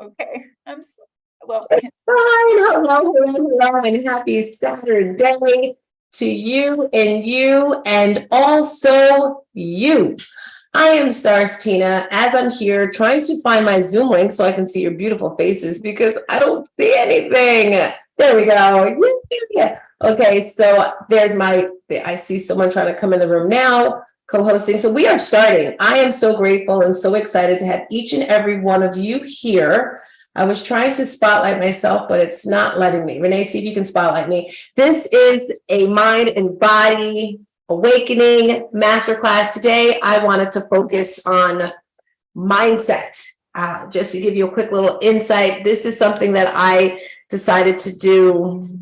Okay. Well, Fine. Hello, hello, hello, and happy Saturday to you and also you. I am Stars Tina, as I'm here trying to find my Zoom link so I can see your beautiful faces because I don't see anything. There we go. Yeah. Okay, so I see someone trying to come in the room now, co-hosting. So we are starting. I am so grateful and so excited to have each and every one of you here. I was trying to spotlight myself, but it's not letting me. Renee, see if you can spotlight me. This is a mind and body awakening masterclass. Today, I wanted to focus on mindset. Just to give you a quick little insight, this is something that I decided to do.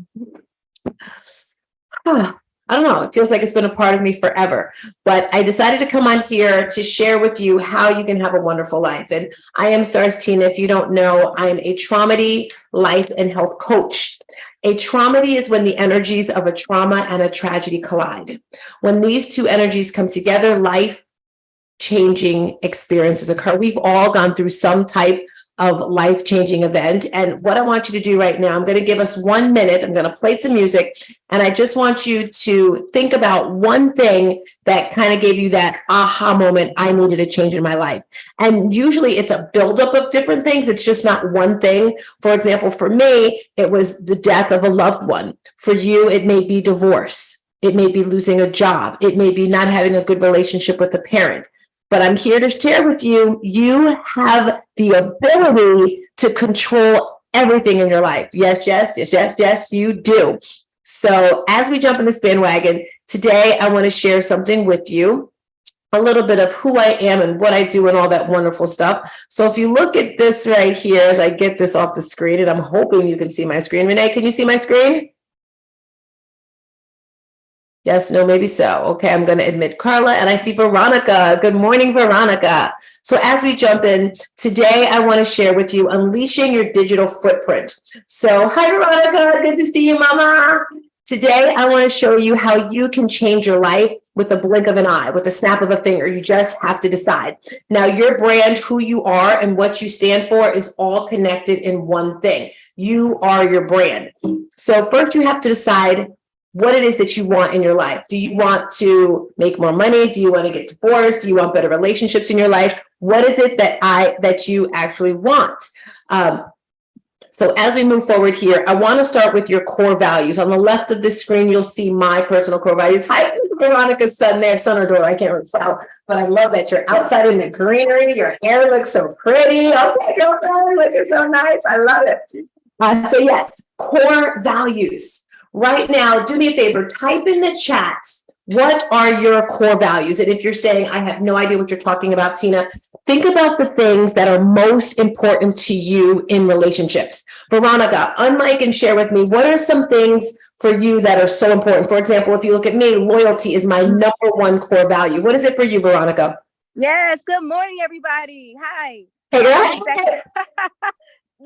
I don't know, it feels like it's been a part of me forever, but I decided to come on here to share with you how you can have a wonderful life. And I am Stars Tina. If you don't know, I am a Traumedy life and health coach. A traumedy is when the energies of a trauma and a tragedy collide. When these two energies come together, life-changing experiences occur. We've all gone through some type of life-changing event. And what I want you to do right now, I'm going to give us 1 minute. I'm going to play some music. And I just want you to think about one thing that kind of gave you that aha moment. I needed a change in my life. And usually it's a buildup of different things. It's just not one thing. For example, for me, it was the death of a loved one. For you, it may be divorce. It may be losing a job. It may be not having a good relationship with a parent. But I'm here to share with you, you have the ability to control everything in your life. Yes, yes, yes, yes, yes, you do. So as we jump in this bandwagon, today I want to share something with you, a little bit of who I am and what I do and all that wonderful stuff. So if you look at this right here, as I get this off the screen, and I'm hoping you can see my screen. Renee, can you see my screen? Yes, no, maybe so. Okay, I'm going to admit Carla, and I see Veronica. Good morning, Veronica. So as we jump in, today I want to share with you unleashing your digital footprint. So hi, Veronica. Good to see you, Mama. Today, I want to show you how you can change your life with a blink of an eye, with a snap of a finger. You just have to decide. Now, your brand, who you are, and what you stand for is all connected in one thing. You are your brand. So first, you have to decide what it is that you want in your life. Do you want to make more money? Do you want to get divorced? Do you want better relationships in your life? What is it that you actually want? So as we move forward here, I want to start with your core values. On the left of this screen, you'll see my personal core values. Hi, Veronica's son there, son or daughter, I can't really tell, but I love that you're outside in the greenery. Your hair looks so pretty. Okay, girlfriend, looking so nice. I love it. So yes, core values. Right now, do me a favor, type in the chat, what are your core values? And if you're saying, I have no idea what you're talking about, Tina, think about the things that are most important to you in relationships. Veronica, unmic and share with me, what are some things for you that are so important? For example, if you look at me, loyalty is my #1 core value. What is it for you, Veronica? Yes, good morning, everybody. Hi. Hey,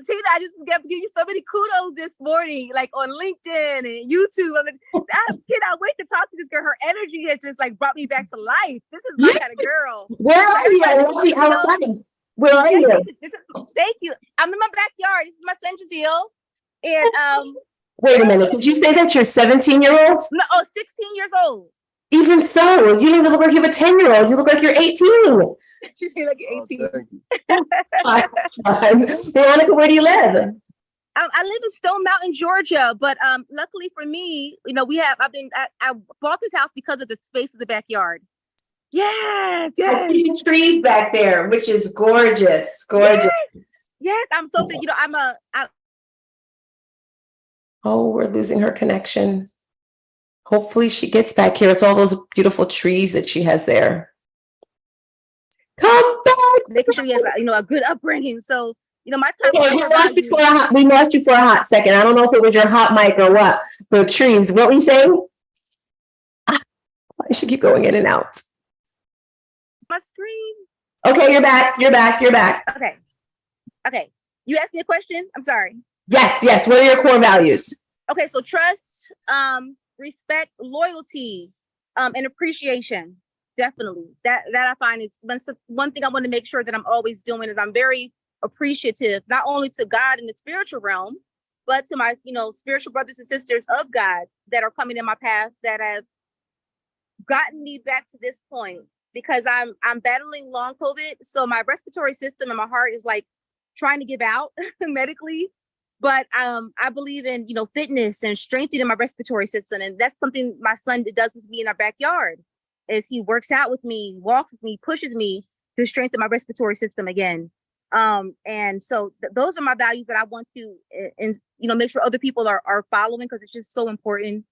Tina, I just got to give you so many kudos this morning, like on LinkedIn and YouTube. I cannot wait to talk to this girl. Her energy has just like brought me back to life. This is my kind of girl. Where are you? I want to be outside. Where are you? Thank you. I'm in my backyard. This is my San Jazeel. And wait a minute. Did you say that you're 17-year-old? No, 16 years old. Even so, you don't even look like you have a 10-year-old. You look like you're 18. You look like 18. Veronica, where do you live? I live in Stone Mountain, Georgia, but luckily for me, I bought this house because of the space of the backyard. Yes. I see the trees back there, which is gorgeous. Gorgeous. Yes, I'm so big. Oh, we're losing her connection. Hopefully she gets back here. It's all those beautiful trees that she has there. Come back. Making sure he has a good upbringing. So, my time. Okay, we lost you for a hot second. I don't know if it was your hot mic or what. The trees. What were you saying? I should keep going in and out. My screen. Okay, you're back. Okay. You asked me a question? I'm sorry. Yes. What are your core values? Okay, so trust, respect, loyalty, and appreciation. Definitely. That I find is one thing I want to make sure that I'm always doing is I'm very appreciative, not only to God in the spiritual realm, but to my, spiritual brothers and sisters of God that are coming in my path that have gotten me back to this point, because I'm battling long COVID. So my respiratory system and my heart is like trying to give out medically. But I believe in, fitness and strengthening my respiratory system. And that's something my son does with me in our backyard, is he works out with me, walks with me, pushes me to strengthen my respiratory system again. And so those are my values that I want to, make sure other people are following, because it's just so important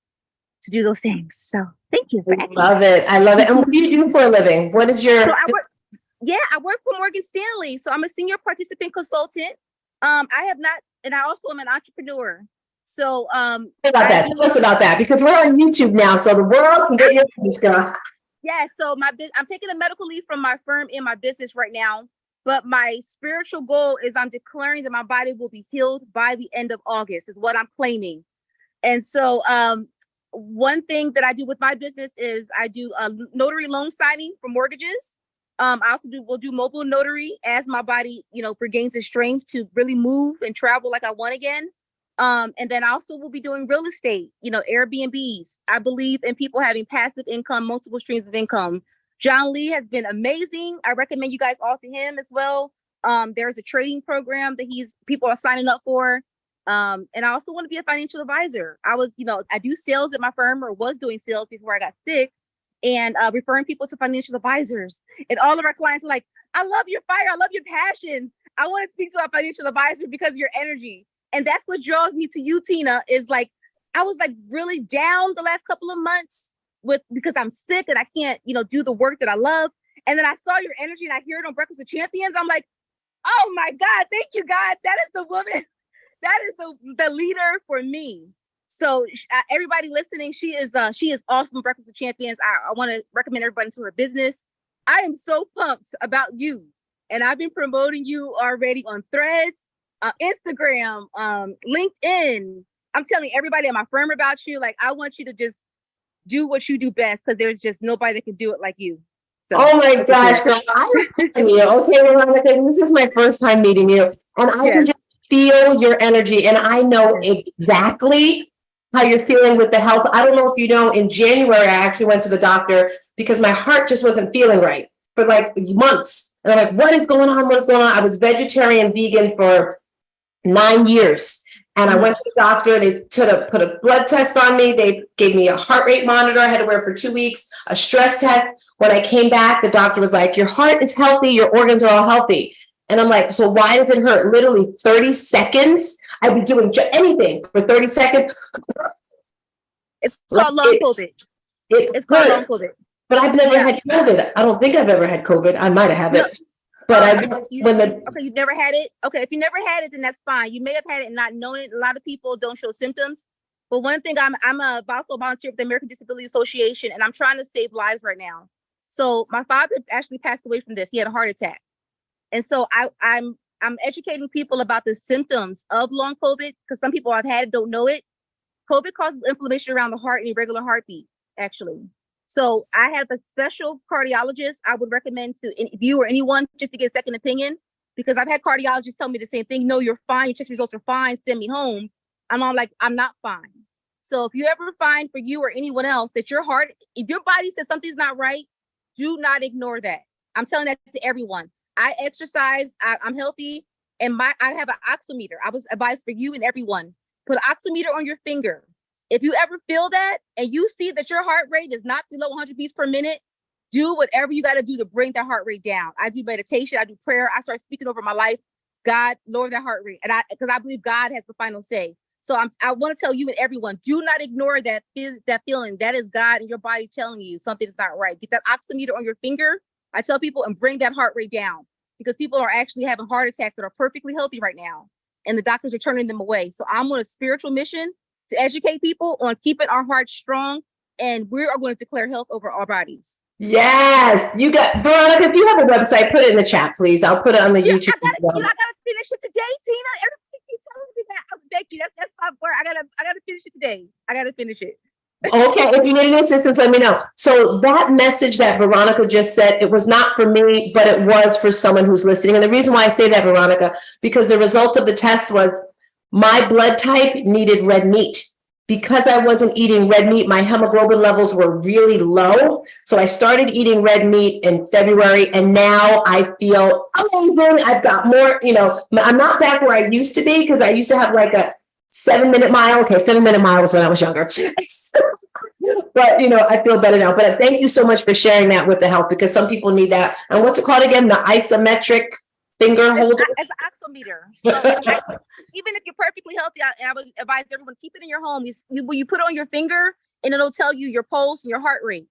to do those things. So thank you. I love it. I love it. And what do you do for a living? What is your... So I work for Morgan Stanley. So I'm a senior participant consultant. And I also am an entrepreneur. So about that. Tell us about that, because we're on YouTube now, so the world can get your business, girl. Yeah, so I'm taking a medical leave from my firm in my business right now, but my spiritual goal is I'm declaring that my body will be healed by the end of August, is what I'm claiming. And so one thing that I do with my business is I do a notary loan signing for mortgages. I also will do mobile notary as my body, regains its strength to really move and travel like I want again. And then I also will be doing real estate, Airbnbs. I believe in people having passive income, multiple streams of income. John Lee has been amazing. I recommend you guys all to him as well. There's a trading program that people are signing up for. And I also want to be a financial advisor. I do sales at my firm, or was doing sales before I got sick, and referring people to financial advisors. And all of our clients are like, I love your fire. I love your passion. I want to speak to a financial advisor because of your energy. And that's what draws me to you, Tina, is like, I was like really down the last couple of months because I'm sick and I can't, do the work that I love. And then I saw your energy and I hear it on Breakfast with Champions. I'm like, oh my God, thank you, God. That is the woman. That is the leader for me. So everybody listening, she is awesome. Breakfast with Champions. I want to recommend everybody to her business. I am so pumped about you. And I've been promoting you already on Threads, Instagram, LinkedIn. I'm telling everybody at my firm about you. Like, I want you to just do what you do best, because there's just nobody that can do it like you. So, oh my gosh, girl. I love you. Okay, Veronica, this is my first time meeting you. And I can just feel your energy. And I know exactly how you're feeling with the health. I don't know if you know, in January, I actually went to the doctor because my heart just wasn't feeling right for like months. And I'm like, what is going on? What is going on? I was vegetarian, vegan for 9 years. And I went to the doctor. They put a blood test on me. They gave me a heart rate monitor I had to wear for 2 weeks, a stress test. When I came back, the doctor was like, your heart is healthy. Your organs are all healthy. And I'm like, so why does it hurt? Literally 30 seconds. I'd be doing anything for 30 seconds. It's called long COVID. It's called long COVID. But I've never had COVID. I don't think I've ever had COVID. I might have it. But you've never had it? Okay, if you never had it, then that's fine. You may have had it and not known it. A lot of people don't show symptoms. But one thing, I'm also a volunteer with the American Disability Association, and I'm trying to save lives right now. So my father actually passed away from this. He had a heart attack. And so I'm educating people about the symptoms of long COVID, because some people I've had it don't know it. COVID causes inflammation around the heart and irregular heartbeat, actually. So I have a special cardiologist I would recommend to you or anyone, just to get a second opinion, because I've had cardiologists tell me the same thing. No, you're fine. Your test results are fine. Send me home. I'm like, I'm not fine. So if you ever find for you or anyone else that your heart, if your body says something's not right, do not ignore that. I'm telling that to everyone. I exercise. I'm healthy. And I have an oximeter. I was advised for you and everyone. Put an oximeter on your finger. If you ever feel that and you see that your heart rate is not below 100 beats per minute, do whatever you got to do to bring that heart rate down. I do meditation. I do prayer. I start speaking over my life. God, lower that heart rate. And because I believe God has the final say. So I want to tell you and everyone, do not ignore that feeling. That is God and your body telling you something is not right. Get that oximeter on your finger. I tell people, and bring that heart rate down, because people are actually having heart attacks that are perfectly healthy right now. And the doctors are turning them away. So I'm on a spiritual mission to educate people on keeping our hearts strong. And we are going to declare health over our bodies. Yes, you got, Veronica, if you have a website, put it in the chat, please. I'll put it on the YouTube. I gotta finish it today, Tina. Everybody keeps telling me that. Thank you. That's my word. I gotta finish it today. I gotta finish it. Okay, if you need any assistance, let me know. So that message that Veronica just said, it was not for me, but it was for someone who's listening. And the reason why I say that, Veronica, because the result of the test was my blood type needed red meat. Because I wasn't eating red meat, my hemoglobin levels were really low. So I started eating red meat in February, and now I feel amazing. I've got more, I'm not back where I used to be, because I used to have like a 7-minute mile. Okay, 7-minute mile was when I was younger. But, I feel better now. But thank you so much for sharing that with the health, because some people need that. And what's it called again? The isometric finger holder? It's an oximeter. So even if you're perfectly healthy, I would advise everyone, keep it in your home. You put it on your finger, and it'll tell you your pulse and your heart rate.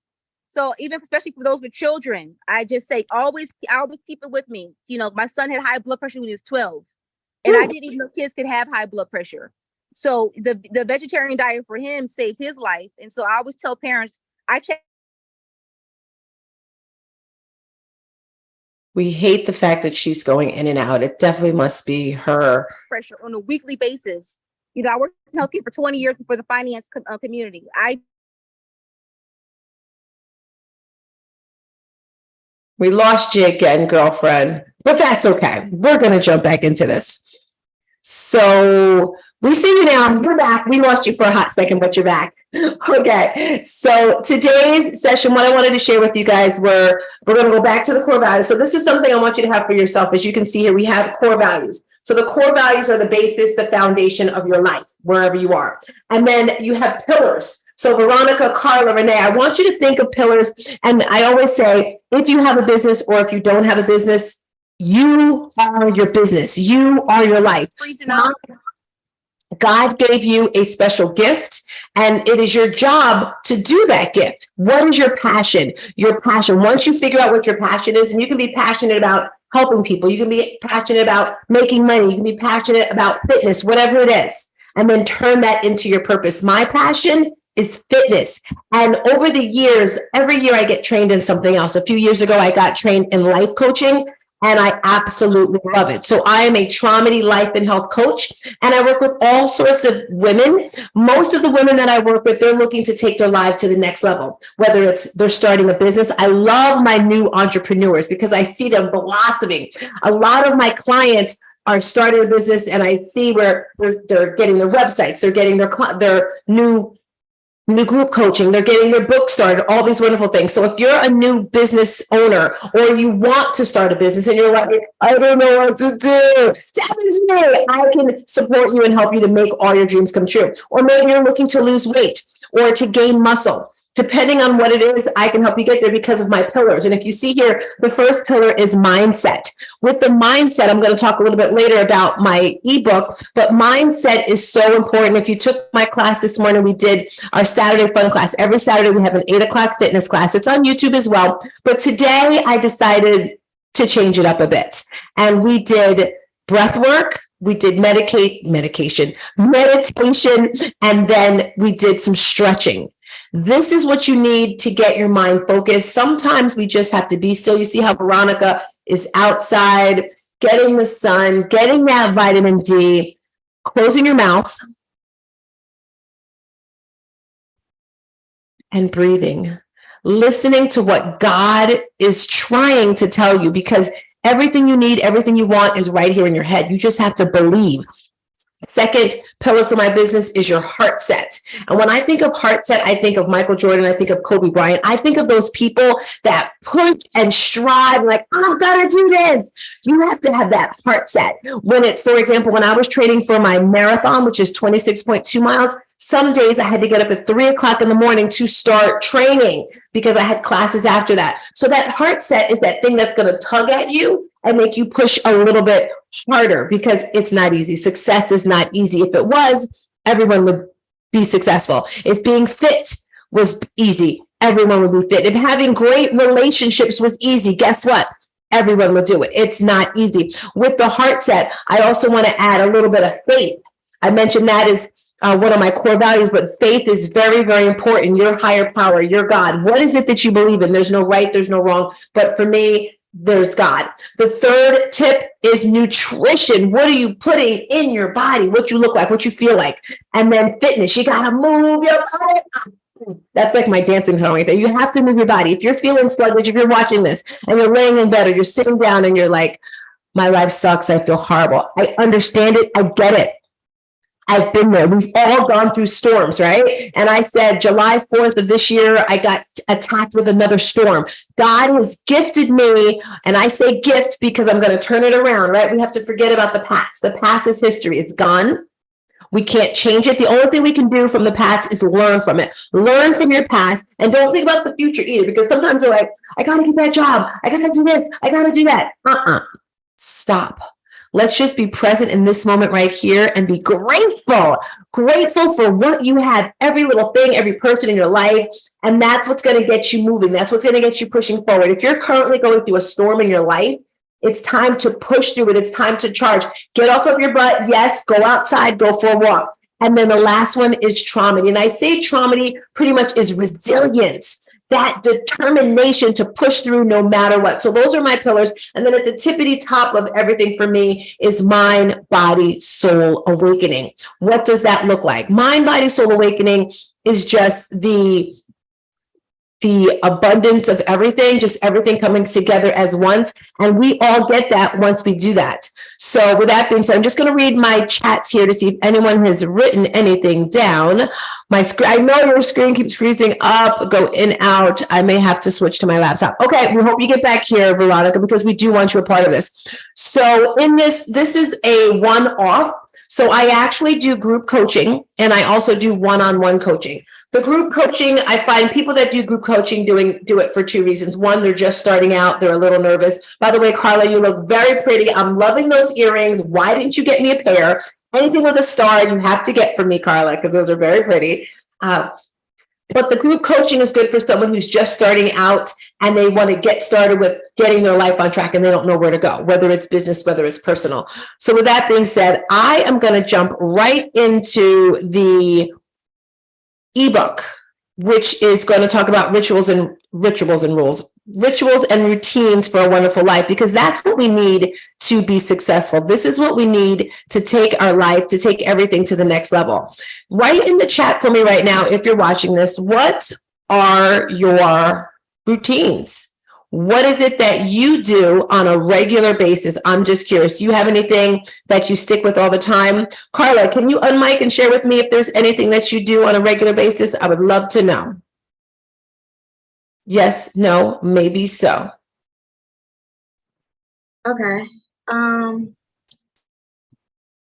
So even especially for those with children, I just say I always keep it with me. My son had high blood pressure when he was 12, and I didn't even know kids could have high blood pressure. So the vegetarian diet for him saved his life. And so I always tell parents, I check. We hate the fact that she's going in and out. It definitely must be her. Pressure on a weekly basis. I worked in healthcare for 20 years for the finance community. We lost you again, girlfriend, but that's okay. We're going to jump back into this. So we see you now. You're back. We lost you for a hot second, but you're back. Okay. So today's session, what I wanted to share with you guys we're going to go back to the core values. So this is something I want you to have for yourself. As you can see here, we have core values. So the core values are the basis, the foundation of your life, wherever you are. And then you have pillars. So Veronica, Carla, Renee, I want you to think of pillars. And I always say, if you have a business or if you don't have a business, you are your business. You are your life. God gave you a special gift, and it is your job to do that gift. What is your passion? Your passion. Once you figure out what your passion is, and you can be passionate about helping people, you can be passionate about making money, you can be passionate about fitness, whatever it is, and then turn that into your purpose. My passion is fitness. And over the years, every year I get trained in something else. A few years ago, I got trained in life coaching, and I absolutely love it. So I am a Traumedy life and health coach, and I work with all sorts of women. Most of the women that I work with, they're looking to take their lives to the next level, whether it's they're starting a business. I love my new entrepreneurs because I see them blossoming. A lot of my clients are starting a business, and I see where they're getting their websites, they're getting their new group coaching, they're getting their book started, all these wonderful things. So if you're a new business owner or you want to start a business and you're like, I don't know what to do, step into me. I can support you and help you to make all your dreams come true. Or maybe you're looking to lose weight or to gain muscle. Depending on what it is, I can help you get there because of my pillars. And if you see here, the first pillar is mindset. With the mindset, I'm going to talk a little bit later about my ebook, but mindset is so important. If you took my class this morning, we did our Saturday fun class. Every Saturday, we have an 8:00 fitness class. It's on YouTube as well. But today, I decided to change it up a bit. And we did breath work. We did meditation, and then we did some stretching. This is what you need to get your mind focused. Sometimes we just have to be still. You see how Veronica is outside, getting the sun, getting that vitamin D, closing your mouth, and breathing, listening to what God is trying to tell you, because everything you need, everything you want is right here in your head. You just have to believe. Second pillar for my business is your heart set. And when I think of heart set, I think of Michael Jordan, I think of Kobe Bryant. I think of those people that push and strive, like, I'm gonna do this. You have to have that heart set. For example, when I was training for my marathon, which is 26.2 miles, some days I had to get up at 3:00 in the morning to start training because I had classes after that. So that heart set is that thing that's going to tug at you and make you push a little bit harder, because it's not easy. Success is not easy. If it was, everyone would be successful. If being fit was easy, everyone would be fit. If having great relationships was easy, guess what? Everyone would do it. It's not easy. With the heart set, I also want to add a little bit of faith. I mentioned that is one of my core values, but faith is very, very important. Your higher power, your God. What is it that you believe in? There's no right, there's no wrong. But for me, there's God. The third tip is nutrition. What are you putting in your body? What you look like, what you feel like. And then fitness. You got to move your body. That's like my dancing song right there. You have to move your body. If you're feeling sluggish, if you're watching this and you're laying in bed or you're sitting down and you're like, my life sucks, I feel horrible. I understand it. I get it. I've been there. We've all gone through storms, right? And I said, July 4th of this year, I got attacked with another storm. God has gifted me, and I say gift because I'm going to turn it around, right? We have to forget about the past. The past is history. It's gone. We can't change it. The only thing we can do from the past is learn from it. Learn from your past, and don't think about the future either, because sometimes you're like, I got to get that job. I got to do this. I got to do that. Stop. Let's just be present in this moment right here and be grateful for what you have, every little thing, every person in your life. And that's what's going to get you moving. That's what's going to get you pushing forward. If you're currently going through a storm in your life, it's time to push through it. It's time to charge. Get off of your butt. Yes, go outside, go for a walk. And then the last one is trauma. And I say trauma pretty much is resilience. That determination to push through no matter what. So those are my pillars. And then at the tippity top of everything for me is mind, body, soul awakening. What does that look like? Mind, body, soul awakening is just the abundance of everything, just everything coming together as once. And we all get that once we do that. So with that being said, I'm just going to read my chats here to see if anyone has written anything down. My screen, I know your screen keeps freezing up, go in, out. I may have to switch to my laptop. Okay, we hope you get back here, Veronica, because we do want you a part of this. So in this is a one-off. So I actually do group coaching, and I also do one-on-one coaching. The group coaching, I find people that do group coaching do it for two reasons. One, they're just starting out. They're a little nervous. By the way, Carla, you look very pretty. I'm loving those earrings. Why didn't you get me a pair? Anything with a star, you have to get from me, Carla, because those are very pretty. But the group coaching is good for someone who's just starting out and they want to get started with getting their life on track and they don't know where to go, whether it's business, whether it's personal. So with that being said, I am going to jump right into the ebook, which is going to talk about rituals and routines for a wonderful life, because that's what we need to be successful. This is what we need to take our life, to take everything to the next level. Write in the chat for me right now, if you're watching this, what are your routines? What is it that you do on a regular basis? I'm just curious. Do you have anything that you stick with all the time? Carla, can you unmic and share with me if there's anything that you do on a regular basis? I would love to know. Yes, no, maybe so. Okay.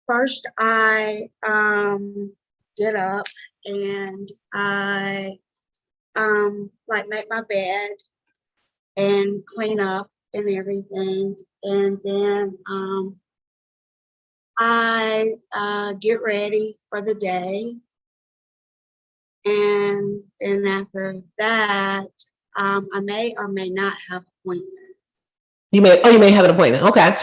First I get up and I like make my bed and clean up and everything. And then I get ready for the day. And then after that, I may or may not have appointments. You may have an appointment. Okay.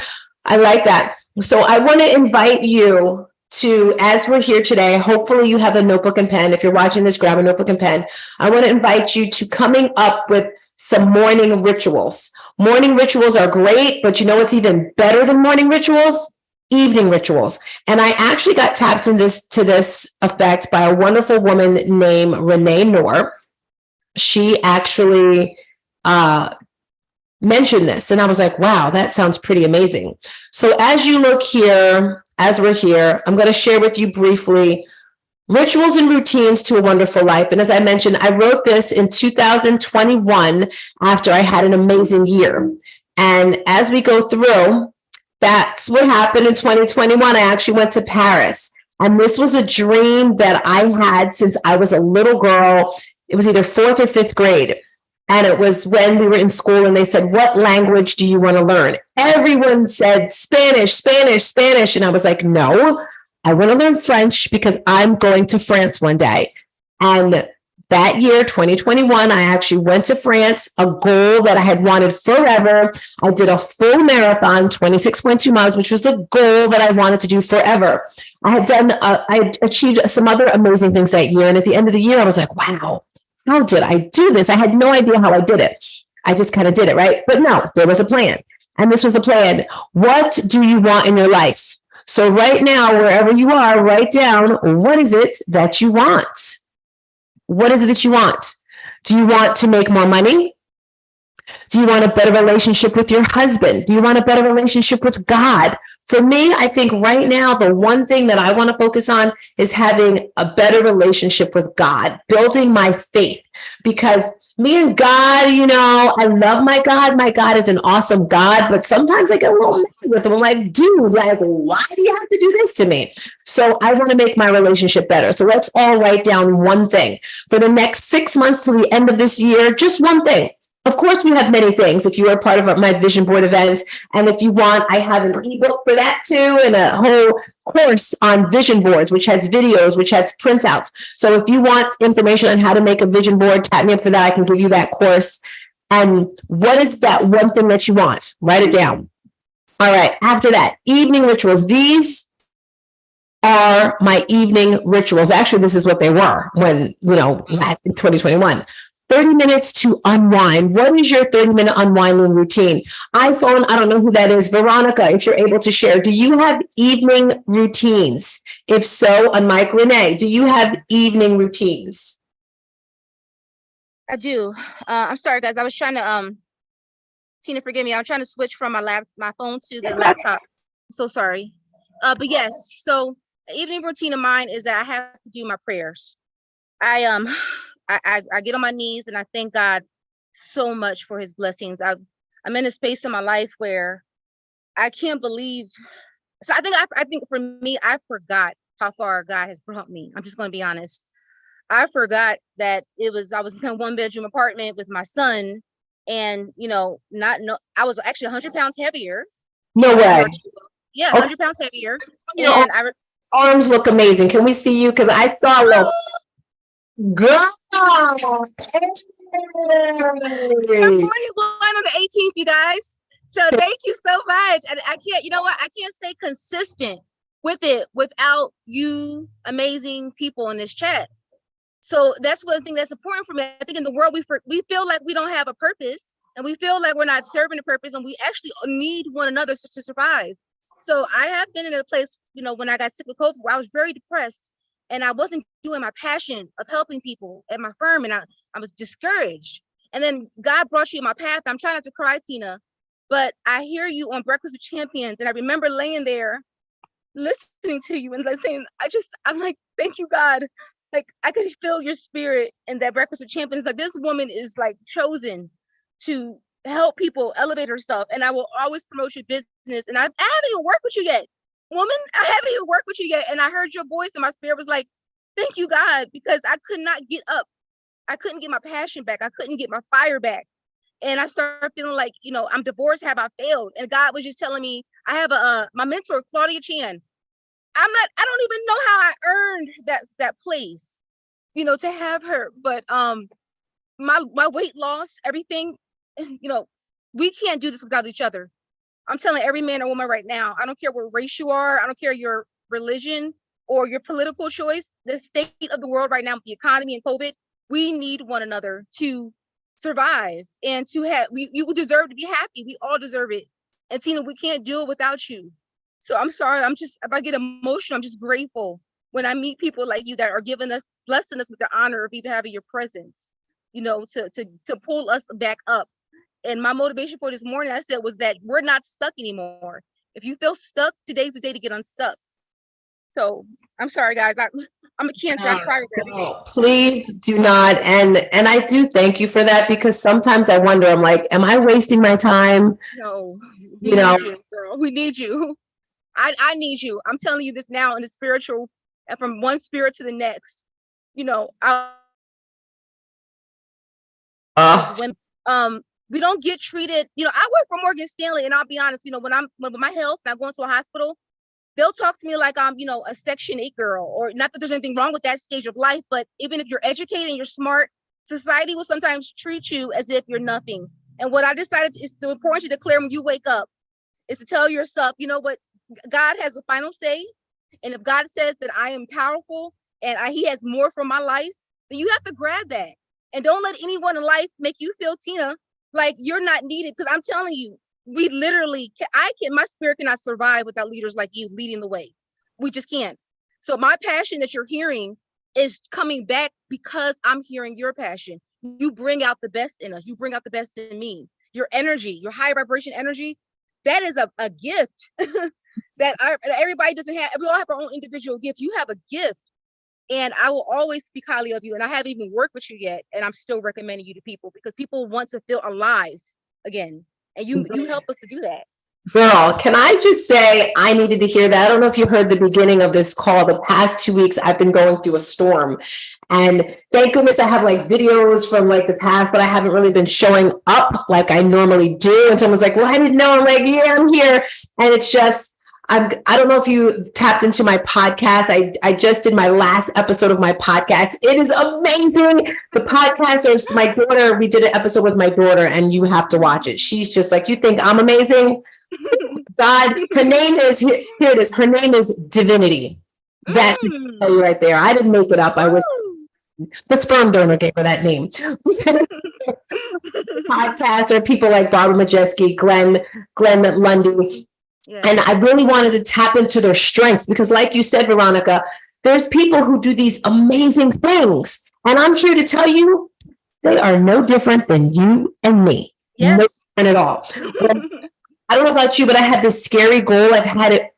I like that. So I want to invite you to, as we're here today, hopefully you have a notebook and pen. If you're watching this, grab a notebook and pen. I want to invite you to coming up with some morning rituals. Morning rituals are great, but you know what's even better than morning rituals? Evening rituals. And I actually got tapped in to this effect by a wonderful woman named Renee Noor. She actually mentioned this, and I was like, wow, that sounds pretty amazing. So as you look here, as we're here, I'm going to share with you briefly rituals and routines to a wonderful life. And as I mentioned, I wrote this in 2021 after I had an amazing year. And as we go through, that's what happened in 2021. I actually went to Paris. And this was a dream that I had since I was a little girl. It was either 4th or 5th grade. And it was when we were in school and they said, what language do you want to learn? Everyone said Spanish, Spanish, Spanish. And I was like, no, I want to learn French because I'm going to France one day. And that year, 2021, I actually went to France, a goal that I had wanted forever. I did a full marathon, 26.2 miles, which was a goal that I wanted to do forever. I achieved some other amazing things that year. And at the end of the year, I was like, wow, how did I do this? I had no idea how I did it. I just kind of did it, right? But no, there was a plan. And this was a plan. What do you want in your life? So right now, wherever you are, write down, what is it that you want? What is it that you want? Do you want to make more money? Do you want a better relationship with your husband? Do you want a better relationship with God? For me, I think right now, the one thing that I want to focus on is having a better relationship with God, building my faith. Because me and God, I love my God. My God is an awesome God, but sometimes I get a little messy with him. I'm like, dude, why do you have to do this to me? So I want to make my relationship better. So let's all write down one thing for the next 6 months to the end of this year, just one thing. Of course, we have many things if you are part of my vision board event. And if you want, I have an ebook for that too, and a whole course on vision boards, which has videos, which has printouts. So if you want information on how to make a vision board, tap me up for that. I can give you that course. And what is that one thing that you want? Write it down. All right. After that, evening rituals. These are my evening rituals. Actually, this is what they were when, back in 2021. 30 minutes to unwind. What is your 30-minute unwinding routine? iPhone, I don't know who that is. Veronica, if you're able to share, do you have evening routines? If so, unmic Renee, do you have evening routines? I do. I'm sorry, guys. I was trying to, Tina, forgive me. I'm trying to switch from my phone to the laptop. I'm so sorry. But yes, so the evening routine of mine is that I have to do my prayers. I get on my knees and I thank God so much for his blessings. I'm in a space in my life where I can't believe. So I think for me, I forgot how far God has brought me. I'm just going to be honest. I forgot that I was in a 1-bedroom apartment with my son, and I was actually 100 pounds heavier. No way. Yeah, 100 pounds heavier. And arms look amazing. Can we see you? Because I saw a little. Girl. I'm born on the 18th, you guys. So thank you so much. And I can't, I can't stay consistent with it without you amazing people in this chat. So that's one thing that's important for me. I think in the world, we feel like we don't have a purpose, and we feel like we're not serving a purpose, and we actually need one another to survive. So I have been in a place, when I got sick with COVID, where I was very depressed. And I wasn't doing my passion of helping people at my firm, and I was discouraged. And then God brought you in my path. I'm trying not to cry, Tina, but I hear you on Breakfast with Champions, and I remember laying there listening to you and saying, I'm like, thank you, God. Like, I could feel your spirit in that Breakfast with Champions. Like, this woman is like chosen to help people elevate herself, and I will always promote your business. And I haven't even worked with you yet. Woman, I haven't even worked with you yet. And I heard your voice, and my spirit was like, thank you, God, because I could not get up. I couldn't get my passion back. I couldn't get my fire back. And I started feeling like, I'm divorced. Have I failed? And God was just telling me, I have my mentor, Claudia Chan. I don't even know how I earned that place, to have her. But my weight loss, everything, we can't do this without each other. I'm telling every man or woman right now, I don't care what race you are, I don't care your religion or your political choice, the state of the world right now with the economy and COVID, we need one another to survive and to have, you deserve to be happy. We all deserve it. And Tina, we can't do it without you. So I'm sorry, if I get emotional, I'm just grateful when I meet people like you that are blessing us with the honor of even having your presence, to pull us back up. And my motivation for this morning, I said, was that we're not stuck anymore. If you feel stuck, today's the day to get unstuck. So I'm sorry, guys. I'm a cancer. I cry every day. Please do not. And I do thank you for that, because sometimes I wonder, I'm like, am I wasting my time? No, we need you, girl. We need you. I need you. I'm telling you this now in the spiritual, and from one spirit to the next. We don't get treated. I work for Morgan Stanley, and I'll be honest, when with my health and I go into a hospital, they'll talk to me like I'm, a Section 8 girl, or not that there's anything wrong with that stage of life, but even if you're educated and you're smart, society will sometimes treat you as if you're nothing. And what I decided is the importance to declare when you wake up is to tell yourself, you know what, God has the final say. And if God says that I am powerful and he has more for my life, then you have to grab that. And don't let anyone in life make you feel, Tina, like you're not needed. Because I'm telling you, we literally, my spirit cannot survive without leaders like you leading the way. We just can't. So my passion that you're hearing is coming back because I'm hearing your passion. You bring out the best in us. You bring out the best in me. Your energy, your high vibration energy, that is a gift that everybody doesn't have. We all have our own individual gift. You have a gift. And I will always speak highly of you. And I haven't even worked with you yet. And I'm still recommending you to people because people want to feel alive again. And you help us to do that. Girl, can I just say I needed to hear that? I don't know if you heard the beginning of this call. The past 2 weeks, I've been going through a storm. And thank goodness I have like videos from like the past, but I haven't really been showing up like I normally do. And someone's like, well, I didn't know. I'm like, yeah, I'm here. And it's just, I don't know if you tapped into my podcast. I just did my last episode of my podcast. It is amazing. The podcast is my daughter. We did an episode with my daughter and you have to watch it. She's just like, you think I'm amazing? God, her name is, here it is. Her name is Divinity. That's right there. I didn't make it up. I was, the sperm donor gave her that name. Podcasts are people like Barbara Majeski, Glenn Lundy. Yeah. And I really wanted to tap into their strengths because like you said, Veronica, there's people who do these amazing things. And I'm here to tell you, they are no different than you and me. Yes. No different at all. I don't know about you, but I had this scary goal. I've had it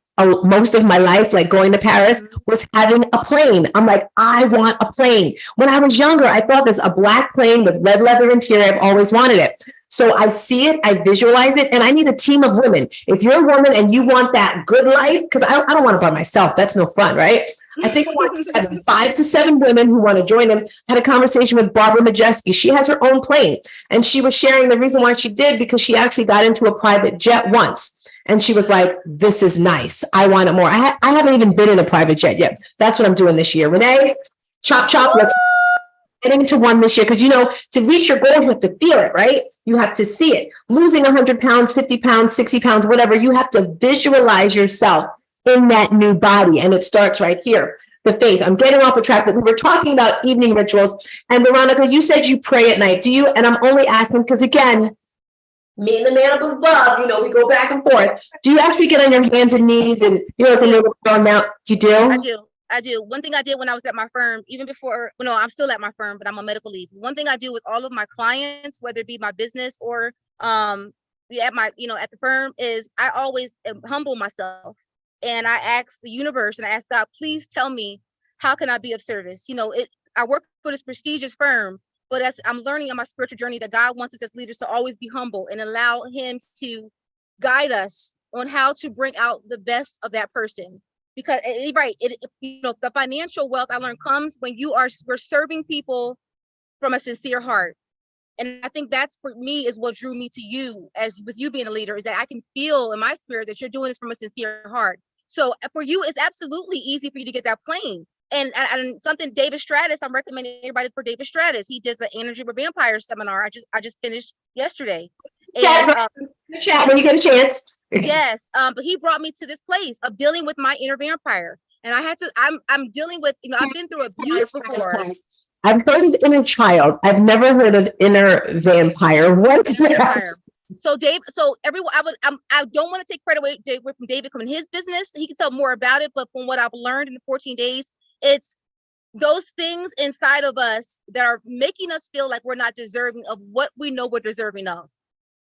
most of my life, like going to Paris, was having a plane. I'm like, I want a plane. When I was younger, I thought there's a black plane with red leather interior. I've always wanted it. So I see it, I visualize it, and I need a team of women. If you're a woman and you want that good life, because I don't want it by myself. That's no fun, right? I think I want 5 to 7 women who want to join him. Had a conversation with Barbara Majeski. She has her own plane. And she was sharing the reason why she did, because she actually got into a private jet once. And she was like, this is nice. I want it more. I haven't even been in a private jet yet. That's what I'm doing this year. Renee, chop, let's get into one this year. Because, you know, to reach your goals, you have to feel it, right? You have to see it. Losing 100 pounds, 50 pounds, 60 pounds, whatever, you have to visualize yourself in that new body. And it starts right here. The faith. I'm getting off the track, but we were talking about evening rituals. And Veronica, you said you pray at night. Do you? And I'm only asking because, again, me and the man up above, you know, we go back and forth. Do you actually get on your hands and knees and, you know, when you're going out? You do? I do. One thing I did when I was at my firm, even before, well, no, I'm still at my firm, but I'm on medical leave. One thing I do with all of my clients, whether it be my business or at my, you know, at the firm, is I always humble myself. And I ask the universe and I ask God, please tell me, how can I be of service? You know, I work for this prestigious firm, but as I'm learning on my spiritual journey that God wants us as leaders to always be humble and allow him to guide us on how to bring out the best of that person. Because you know, the financial wealth I learned comes when we're serving people from a sincere heart. And I think that's, for me, is what drew me to you, as with you being a leader, is that I can feel in my spirit that you're doing this from a sincere heart. So for you, it's absolutely easy for you to get that plane. And something, David Stratus, I'm recommending everybody for David Stratus. He does an Energy of a Vampire seminar. I just finished yesterday. And chat when you get a chance. Yes, but he brought me to this place of dealing with my inner vampire, and I'm dealing with, you know, I've been through abuse before. I've heard of inner child. I've never heard of inner vampire. What's that? So Dave, everyone, I don't want to take credit away from David coming his business. He can tell more about it, but from what I've learned in the 14 days, it's those things inside of us that are making us feel like we're not deserving of what we know we're deserving of.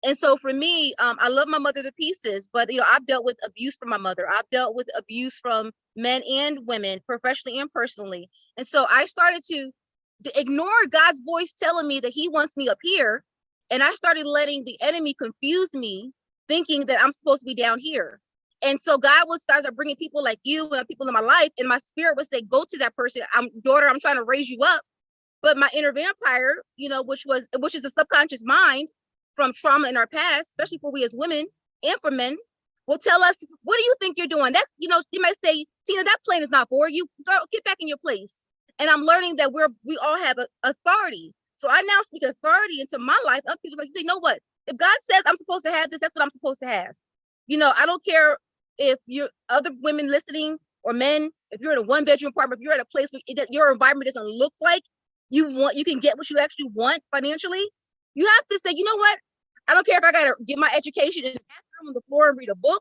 And so for me, I love my mother to pieces, but, you know, I've dealt with abuse from my mother. I've dealt with abuse from men and women, professionally and personally. And so I started to ignore God's voice telling me that he wants me up here. And I started letting the enemy confuse me, thinking that I'm supposed to be down here. And so God would start bringing people like you and people in my life. And my spirit would say, go to that person. I'm trying to raise you up. But my inner vampire, you know, which is the subconscious mind, from trauma in our past, especially for we as women and for men, will tell us, what do you think you're doing? That's, you know, you might say, Tina, that plane is not for you. Girl, get back in your place. And I'm learning that we all have authority. So I now speak authority into my life. Other people like, you know what? If God says I'm supposed to have this, that's what I'm supposed to have. You know, I don't care if you're other women listening or men, if you're in a 1-bedroom apartment, if you're at a place where your environment doesn't look like you can get what you actually want financially. You have to say, you know what? I don't care if I got to get my education in the bathroom on the floor and read a book.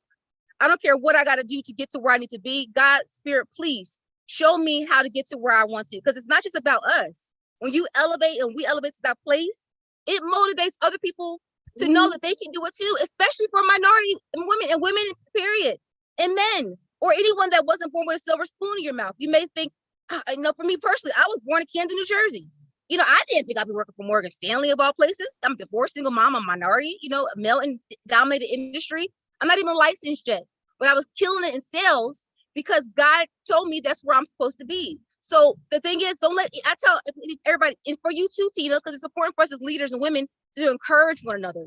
I don't care what I got to do to get to where I need to be. God, Spirit, please show me how to get to where I want to. Because it's not just about us. When you elevate and we elevate to that place, it motivates other people to know that they can do it too, especially for minority and women, period, and men, or anyone that wasn't born with a silver spoon in your mouth. You may think, for me personally, I was born in Camden, New Jersey. I didn't think I'd be working for Morgan Stanley of all places. I'm a divorced single mom, I'm a minority, a male dominated industry. I'm not even licensed yet, but I was killing it in sales because God told me that's where I'm supposed to be. So the thing is, I tell everybody, and for you too, Tina, because it's important for us as leaders and women to encourage one another.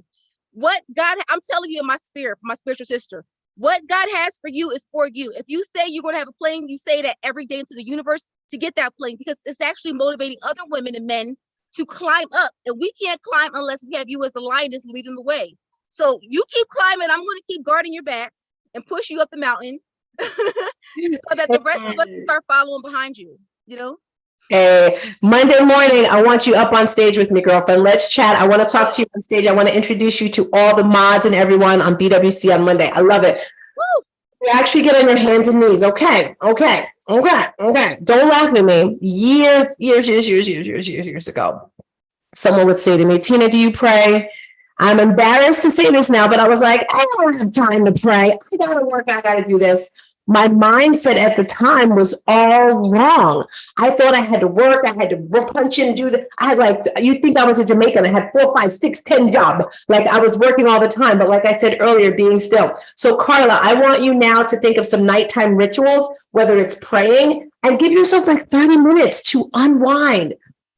What God, I'm telling you in my spirit, my spiritual sister, what God has for you is for you. If you say you're going to have a plane, you say that every day into the universe to get that plane, because it's actually motivating other women and men to climb up. And we can't climb unless we have you as a lioness leading the way. So you keep climbing. I'm going to keep guarding your back and push you up the mountain so that the rest of us can start following behind you, Hey, Monday morning, I want you up on stage with me, girlfriend. Let's chat. I want to talk to you on stage. I want to introduce you to all the mods and everyone on BWC on Monday. I love it. Woo! You actually get on your hands and knees. Okay. Don't laugh at me. Years ago, someone would say to me, Tina, do you pray? I'm embarrassed to say this now, but I was like, I don't have time to pray. I got to work. I got to do this. My mindset at the time was all wrong. I thought I had to work. I had to punch in, do that. You think I was a Jamaican. I had 4, 5, 6, 10 jobs. Like I was working all the time. But like I said earlier, being still. So Carla, I want you now to think of some nighttime rituals, whether it's praying, and give yourself like 30 minutes to unwind.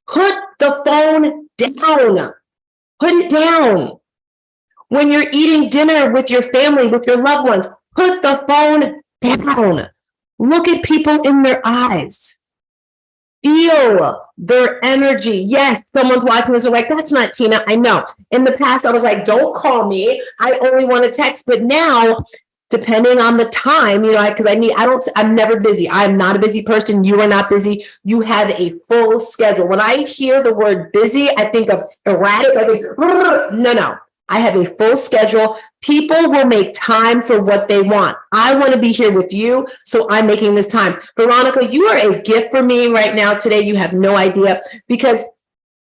Put the phone down. Put it down. When you're eating dinner with your family, with your loved ones, put the phone down. Look at people in their eyes. Feel their energy. Yes, someone's watching this. They're like, that's not Tina. I know. In the past, I was like, don't call me. I only want to text. But now, depending on the time, I'm never busy. I'm not a busy person. You are not busy. You have a full schedule. When I hear the word busy, I think of erratic. I think, no. I have a full schedule. People will make time for what they want. I want to be here with you, so I'm making this time. Veronica, you are a gift for me right now today. You have no idea, because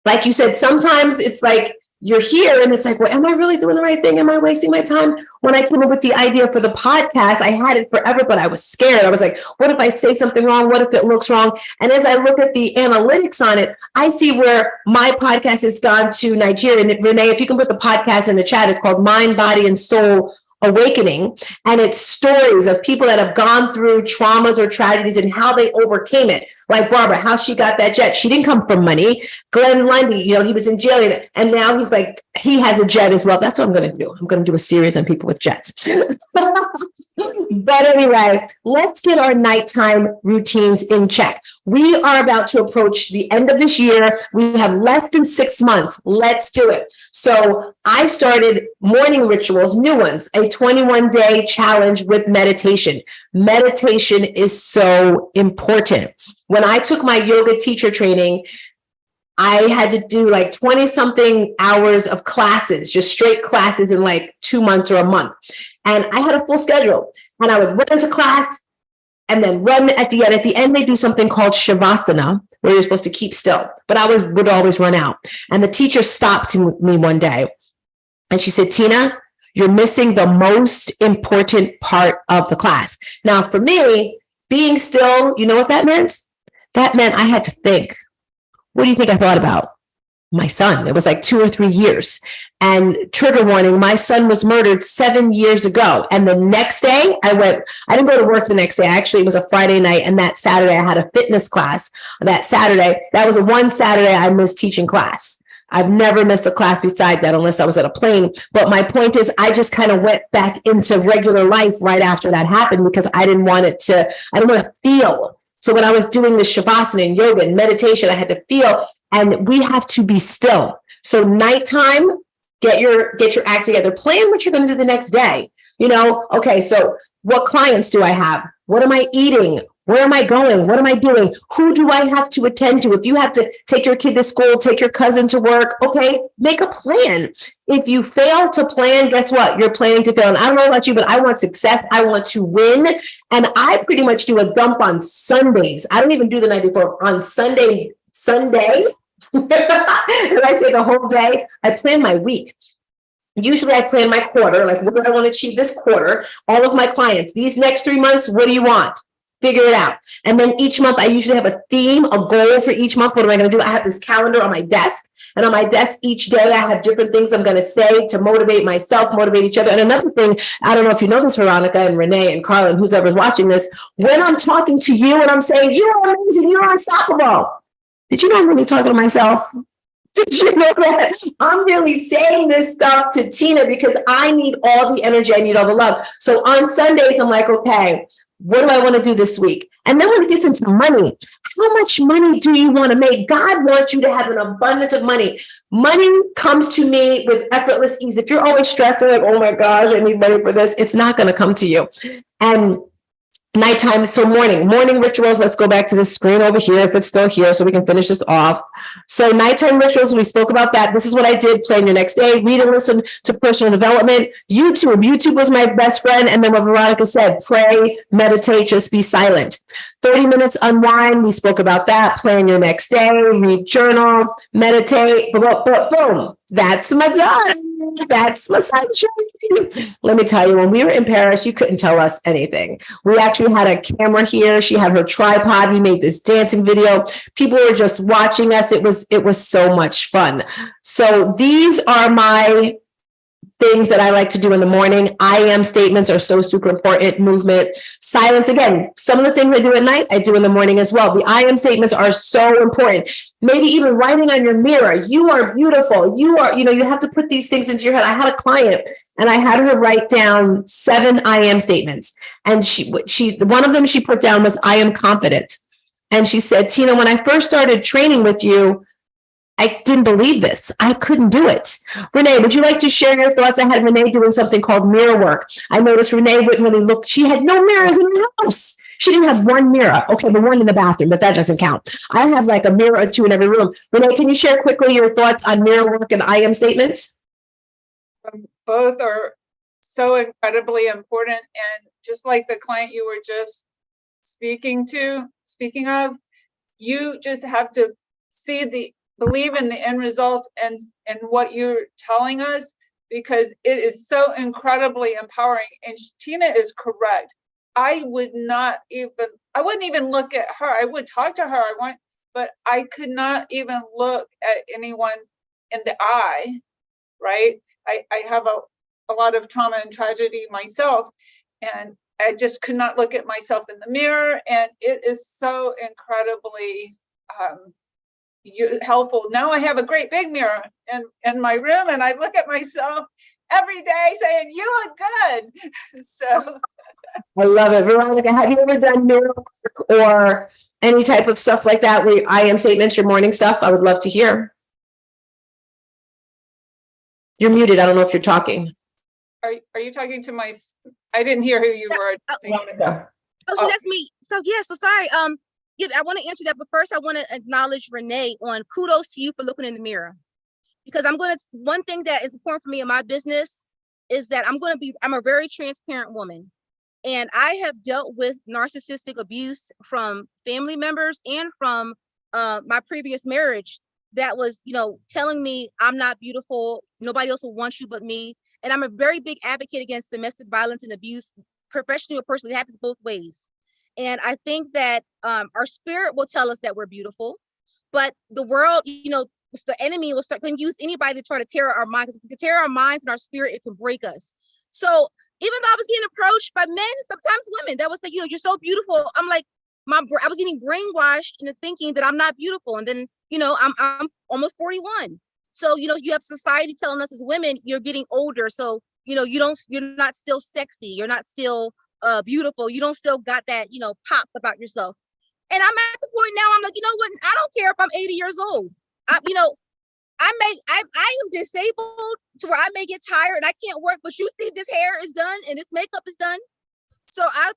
like you said, sometimes it's like you're here and it's like, well, am I really doing the right thing? Am I wasting my time? When I came up with the idea for the podcast, I had it forever, but I was scared. I was like, what if I say something wrong? What if it looks wrong? And as I look at the analytics on it, I see where my podcast has gone to Nigeria. And Renee, if you can put the podcast in the chat, it's called Mind, Body, and Soul Awakening. And it's stories of people that have gone through traumas or tragedies and how they overcame it. Like Barbara, how she got that jet. She didn't come from money. Glenn Lundy, he was in jail and now he's like, he has a jet as well. That's what I'm going to do. I'm going to do a series on people with jets. But anyway, let's get our nighttime routines in check. We are about to approach the end of this year. We have less than 6 months. Let's do it. So I started morning rituals, new ones, a 21-day challenge with meditation. Meditation is so important. When I took my yoga teacher training, I had to do like 20 something hours of classes, just straight classes in like 2 months or a month. And I had a full schedule and I would run to class and then run at the end. At the end, they do something called Shavasana, where you're supposed to keep still, but I would always run out. And the teacher stopped me one day and she said, Tina, you're missing the most important part of the class. Now, for me, being still, you know what that meant? That meant I had to think. What do you think I thought about? My son. It was like 2 or 3 years. And trigger warning, my son was murdered 7 years ago. And the next day I didn't go to work the next day. Actually, it was a Friday night. And that Saturday I had a fitness class. That was one Saturday I missed teaching class. I've never missed a class beside that unless I was at a plane. But my point is, I just kind of went back into regular life right after that happened because I didn't want to feel. So when I was doing the Shavasana and yoga and meditation, I had to feel, and we have to be still. So nighttime, get your act together. Plan what you're going to do the next day. Okay, so what clients do I have? What am I eating? Where am I going? What am I doing? Who do I have to attend to? If you have to take your kid to school, take your cousin to work, okay, make a plan. If you fail to plan, guess what? You're planning to fail. And I don't know about you, but I want success. I want to win. And I pretty much do a dump on Sundays. I don't even do the night before. On Sunday, and I say the whole day, I plan my week. Usually I plan my quarter, like what do I want to achieve this quarter? All of my clients, these next 3 months, what do you want? Figure it out. And then each month I usually have a theme, a goal for each month. What am I going to do? I have this calendar on my desk, and on my desk each day I have different things I'm going to say to motivate myself, motivate each other. And another thing, I don't know if you know this, Veronica and Renee and Carla and who's ever watching this, when I'm talking to you and I'm saying, you are amazing, you're unstoppable. Did you know I'm really talking to myself? Did you know that? I'm really saying this stuff to Tina because I need all the energy. I need all the love. So on Sundays, I'm like, okay, what do I want to do this week? And then when it gets into money, how much money do you want to make? God wants you to have an abundance of money. Money comes to me with effortless ease. If you're always stressed and like, oh my gosh, I need money for this, it's not going to come to you. And nighttime, so morning rituals. Let's go back to the screen over here if it's still here so we can finish this off. So nighttime rituals, we spoke about that. This is what I did. Plan your next day, read and listen to personal development. YouTube was my best friend. And then what Veronica said, pray, meditate, just be silent. 30 minutes unwind. We spoke about that. Plan your next day, read journal, meditate, boom. That's my time. That's my sunshine. Let me tell you, when we were in Paris, you couldn't tell us anything. We actually had a camera here. She had her tripod. We made this dancing video. People were just watching us. It was so much fun. So these are my things that I like to do in the morning. I am statements are so super important. Movement, silence. Again, some of the things I do at night, I do in the morning as well. The I am statements are so important. Maybe even writing on your mirror, you are beautiful. You have to put these things into your head. I had a client and I had her write down 7 I am statements. And she one of them she put down was I am confident. And she said, Tina, when I first started training with you, I didn't believe this. I couldn't do it. Renee, would you like to share your thoughts? I had Renee doing something called mirror work. I noticed Renee wouldn't really look. She had no mirrors in her house. She didn't have one mirror. Okay, the one in the bathroom, but that doesn't count. I have like a mirror or 2 in every room. Renee, can you share quickly your thoughts on mirror work and I am statements? Both are so incredibly important. And just like the client you were just speaking of, you just have to believe in the end result and what you're telling us, because it is so incredibly empowering. And Tina is correct. I wouldn't even look at her. I would talk to her, but I could not even look at anyone in the eye, right? I have a lot of trauma and tragedy myself, and I just could not look at myself in the mirror. And it is so incredibly helpful. Now I have a great big mirror in my room, and I look at myself every day saying, you look good. So I love it. Veronica, have you ever done mirror work or any type of stuff like that where I am statements, your morning stuff? I would love to hear. You're muted. I don't know if you're talking. Are you talking to I didn't hear who you were. Veronica. Oh, that's me. So sorry. I want to answer that, but first I want to acknowledge Renee on kudos to you for looking in the mirror, because one thing that is important for me in my business is that I'm a very transparent woman, and I have dealt with narcissistic abuse from family members and from my previous marriage that was, telling me I'm not beautiful. Nobody else will want you but me. And I'm a very big advocate against domestic violence and abuse, professionally or personally. It happens both ways. And I think that our spirit will tell us that we're beautiful, but the world, the enemy will start to use anybody to try to tear our minds. If we can tear our minds and our spirit, it can break us. So even though I was getting approached by men, sometimes women, that was like, you're so beautiful. I'm like, I was getting brainwashed into thinking that I'm not beautiful. And then, I'm almost 41. So, you have society telling us as women, you're getting older. So, you're not still sexy. You're not still beautiful. You don't still got that, pop about yourself. And I'm at the point now, I'm like, you know what? I don't care if I'm 80 years old. I am disabled to where I may get tired and I can't work, but you see this hair is done and this makeup is done. So I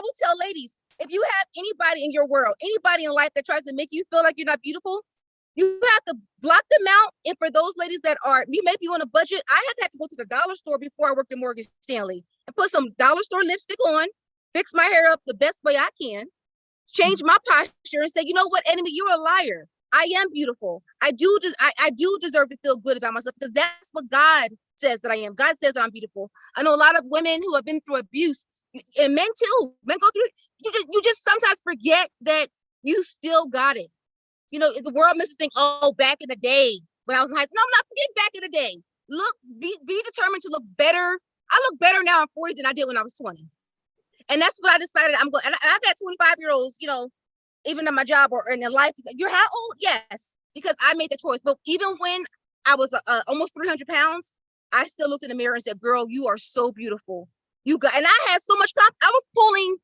will tell ladies, if you have anybody in your world, anybody in life that tries to make you feel like you're not beautiful, you have to block them out. And for those ladies that are, you may be on a budget. I have had to go to the dollar store before I worked at Morgan Stanley and put some dollar store lipstick on, fix my hair up the best way I can, change my posture and say, you know what, enemy, you're a liar. I am beautiful. I do deserve to feel good about myself because that's what God says that I am. God says that I'm beautiful. I know a lot of women who have been through abuse, and men too. Men go through. You just sometimes forget that you still got it. You know, the world makes us think, oh, back in the day when I was in high school. No, I'm not forgetting back in the day. Look, be determined to look better. I look better now I'm 40 than I did when I was 20. And that's what I decided I'm going. And I've had 25-year-olds, you know, even in my job or in their life. You're how old? Yes, because I made the choice. But even when I was almost 300 pounds, I still looked in the mirror and said, girl, you are so beautiful. You got, and I had so much confidence. I was pulling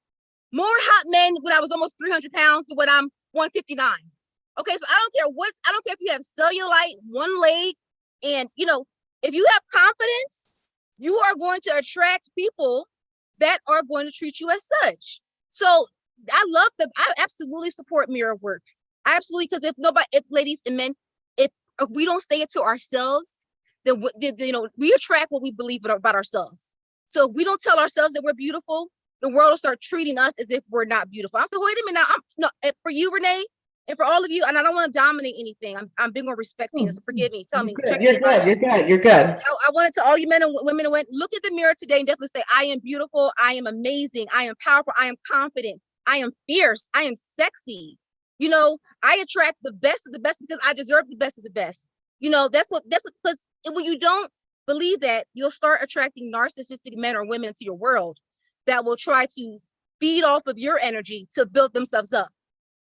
more hot men when I was almost 300 pounds than when I'm 159. Okay, so I don't care if you have cellulite, one leg, and you know, if you have confidence, you are going to attract people that are going to treat you as such. So I absolutely support mirror work. I absolutely, because if ladies and men, if we don't say it to ourselves, then you know, we attract what we believe about ourselves. So if we don't tell ourselves that we're beautiful, the world will start treating us as if we're not beautiful. I said, wait a minute, no, for you, Renee, and for all of you, and I don't want to dominate anything. I'm big on respecting this. Forgive me. Tell me. You're good. I wanted to all you men and women who went, look at the mirror today and definitely say, I am beautiful. I am amazing. I am powerful. I am confident. I am fierce. I am sexy. You know, I attract the best of the best because I deserve the best of the best. You know, that's what, because when you don't believe that, you'll start attracting narcissistic men or women into your world that will try to feed off of your energy to build themselves up.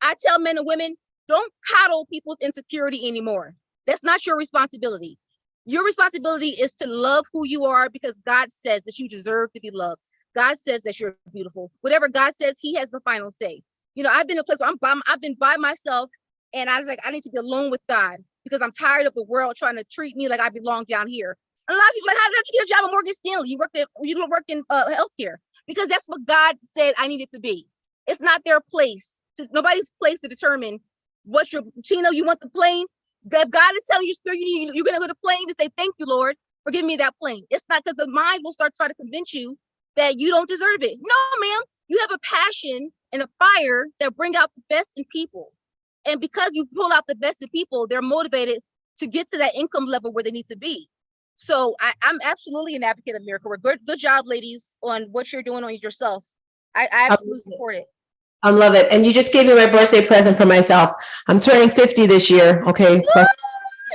I tell men and women, don't coddle people's insecurity anymore. That's not your responsibility. Your responsibility is to love who you are because God says that you deserve to be loved. God says that you're beautiful. Whatever God says, he has the final say. You know, I've been in a place where I've been by myself and I was like, I need to be alone with God because I'm tired of the world trying to treat me like I belong down here. And a lot of people are like, how did you get a job at Morgan Stanley? You don't work in healthcare because that's what God said I needed to be. It's not their place. Nobody's place to determine what's your Tina. You want the plane? That God is telling your spirit you're gonna go to plane to say thank you, Lord, for giving me that plane. It's not because the mind will start trying to convince you that you don't deserve it. No, ma'am, you have a passion and a fire that bring out the best in people, and because you pull out the best in people, they're motivated to get to that income level where they need to be. So I'm absolutely an advocate of miracle work. Good job, ladies, on what you're doing on yourself. I absolutely support it. I love it. And you just gave me my birthday present for myself. I'm turning 50 this year. Okay. Plus,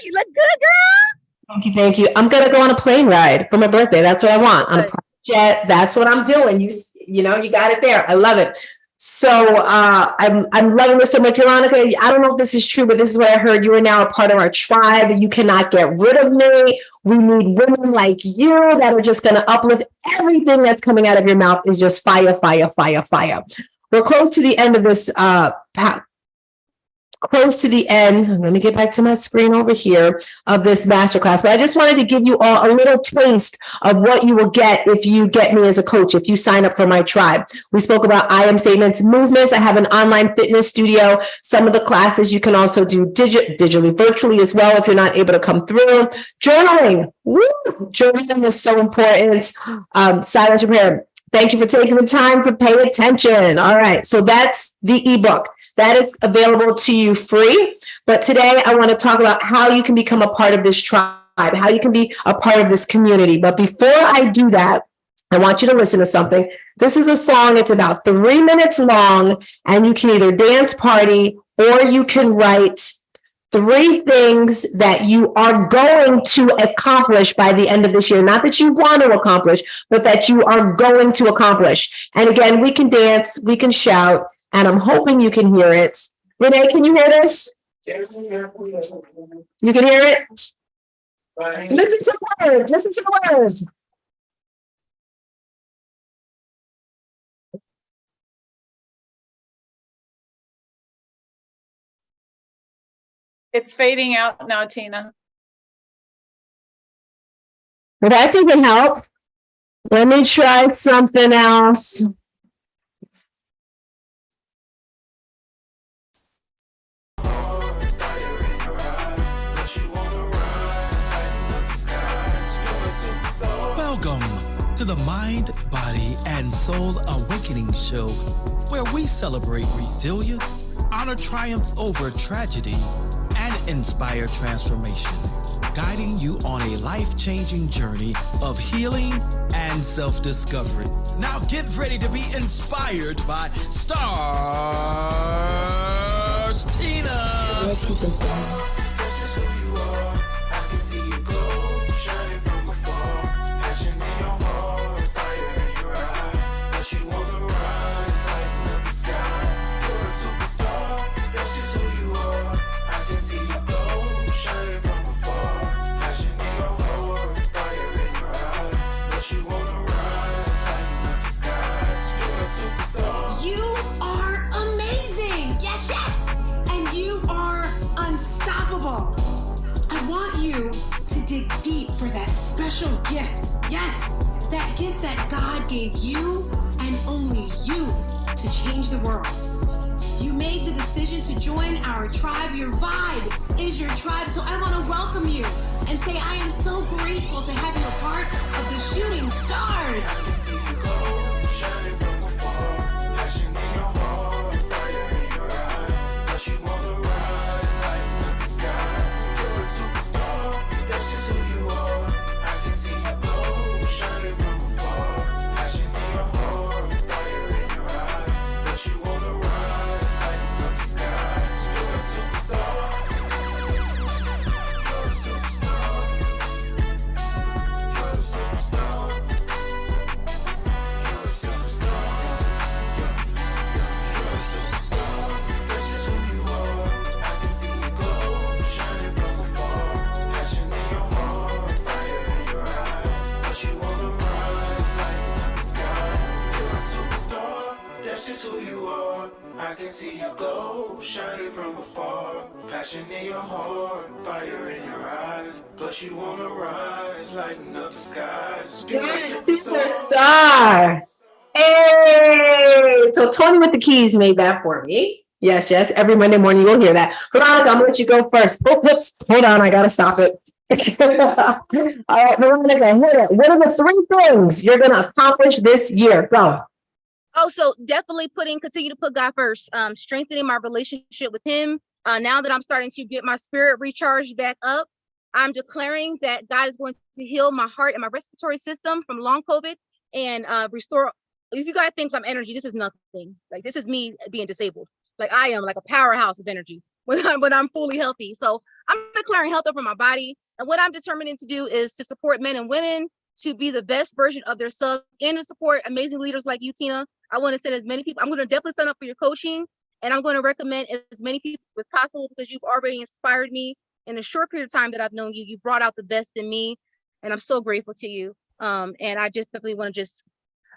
you look good, girl. Thank you. I'm gonna go on a plane ride for my birthday. That's what I want. On a private jet. That's what I'm doing. You know, you got it there. I love it. So I'm loving this so much, Veronica. I don't know if this is true, but this is what I heard. You are now a part of our tribe. You cannot get rid of me. We need women like you that are just gonna uplift. Everything that's coming out of your mouth is just fire, fire, fire, fire. We're close to the end of this, close to the end. Let me get back to my screen over here of this masterclass. But I just wanted to give you all a little taste of what you will get if you get me as a coach, if you sign up for my tribe. We spoke about I am statements, movements. I have an online fitness studio. Some of the classes you can also do digitally, virtually as well if you're not able to come through. Journaling. Woo! Journaling is so important. Silence repair. Thank you for taking the time to pay attention. All right. So that's the ebook that is available to you free. But today I want to talk about how you can become a part of this tribe, how you can be a part of this community. But before I do that, I want you to listen to something. This is a song. It's about 3 minutes long, and you can either dance party or you can write 3 things that you are going to accomplish by the end of this year. Not that you want to accomplish, but that you are going to accomplish. And again, we can dance, we can shout, and I'm hoping you can hear it. Renee, can you hear this? You can hear it? Listen to the words. Listen to the words. It's fading out now, Tina. Well, that didn't help. Let me try something else. the Mind, Body, and Soul Awakening Show, where we celebrate resilience, honor triumph over tragedy, and inspire transformation, guiding you on a life-changing journey of healing and self-discovery. Now get ready to be inspired by Stars Tina. That's just who you are. I can see you glow, shining from afar. Passion in your heart, fire in your eyes. But you wanna rise, lighten up the sky. You're a superstar. That's just who you are. I can see you glow, shining from afar. Passion in your heart, fire in your eyes. But you wanna rise, lighten up the skies. You're a superstar. You are amazing. Yes, yes. And you are unstoppable. I want you to dig deep for that special gift. Yes, that gift that God gave you and only you to change the world. You made the decision to join our tribe. Your vibe is your tribe. So I want to welcome you and say I am so grateful to have you a part of the Shooting Stars. I can see you go, shining from afar. Passion in your heart, fire in your eyes. But you wanna rise, lighten up the skies. You're a superstar, that's just who you are. I can see you go, shining from afar. Passion in your heart, fire in your eyes. But you wanna rise, lighten up the skies. You're a superstar. You're a superstar. You're a superstar. You're a superstar. You're a superstar. That's just who you are. I can see you glow, shining from afar. Passion in your heart, fire in your eyes. But you wanna rise, lighten up the skies. You're a superstar. That's just who you are. I can see you glow, shining from afar. Passion in your heart, fire in your eyes. Plus you wanna rise, lighten up the skies. You're a superstar. Star. Hey, so Tony with the keys made that for me. Yes, yes. Every Monday morning you'll hear that. Veronica, I'm gonna let you go first. Oh, whoops. Hold on, I gotta stop it. All right, Veronica, hit it. What are the 3 things you're gonna accomplish this year? Go. Oh, so definitely continue to put God first, strengthening my relationship with him. Now that I'm starting to get my spirit recharged back up, I'm declaring that God is going to heal my heart and my respiratory system from long COVID and restore. If you guys think I'm energy, this is nothing. Like, this is me being disabled. Like, I am like a powerhouse of energy when I'm fully healthy. So I'm declaring health over my body. And what I'm determining to do is to support men and women to be the best version of themselves and to support amazing leaders like you, Tina. I want to send as many people. I'm going to definitely sign up for your coaching, and I'm going to recommend as many people as possible because you've already inspired me in a short period of time that I've known you. You brought out the best in me, and I'm so grateful to you. And I just definitely want to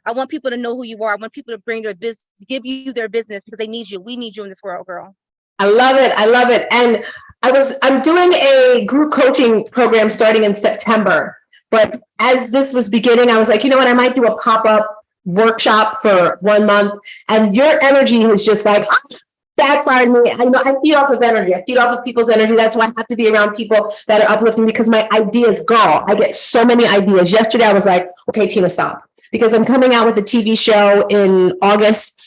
I want people to know who you are. I want people to bring their business, give you their business because they need you. We need you in this world, girl. I love it. I love it. And I'm doing a group coaching program starting in September. But as this was beginning, I was like, you know what? I might do a pop-up workshop for 1 month. And your energy is just like backfired me. I know I feed off of energy. I feed off of people's energy. That's why I have to be around people that are uplifting because my ideas go. I get so many ideas. Yesterday, I was like, okay, Tina, stop. Because I'm coming out with a TV show in August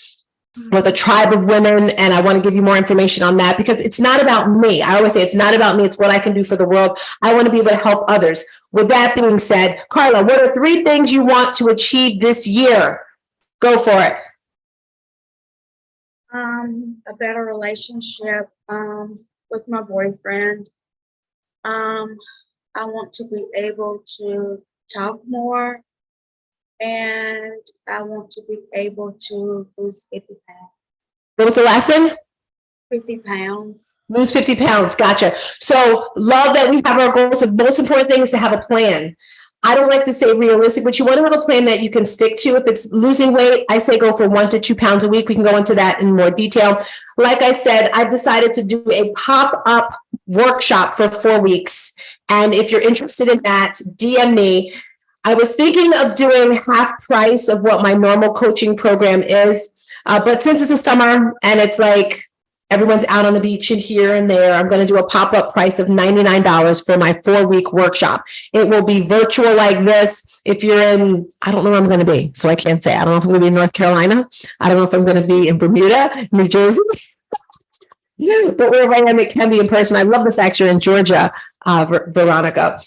with a tribe of women, and I want to give you more information on that because it's not about me. I always say it's not about me. It's what I can do for the world. I want to be able to help others. With that being said, Carla, what are 3 things you want to achieve this year? Go for it. A better relationship with my boyfriend. I want to be able to talk more, and I want to be able to lose 50 pounds. What was the last thing? 50 pounds. Lose 50 pounds. Gotcha. So love that we have our goals. The most important thing is to have a plan. I don't like to say realistic, but you want to have a plan that you can stick to. If it's losing weight, I say go for 1 to 2 pounds a week. We can go into that in more detail. Like I said, I've decided to do a pop-up workshop for 4 weeks. And if you're interested in that, DM me. I was thinking of doing half price of what my normal coaching program is. But since it's the summer and it's like Everyone's out on the beach and here and there. I'm going to do a pop-up price of $99 for my 4-week workshop. It will be virtual like this. If you're in, I don't know where I'm going to be, so I can't say. I don't know if I'm going to be in North Carolina. I don't know if I'm going to be in Bermuda, New Jersey. But wherever I am, it can be in person. I love the fact you're in Georgia, Veronica.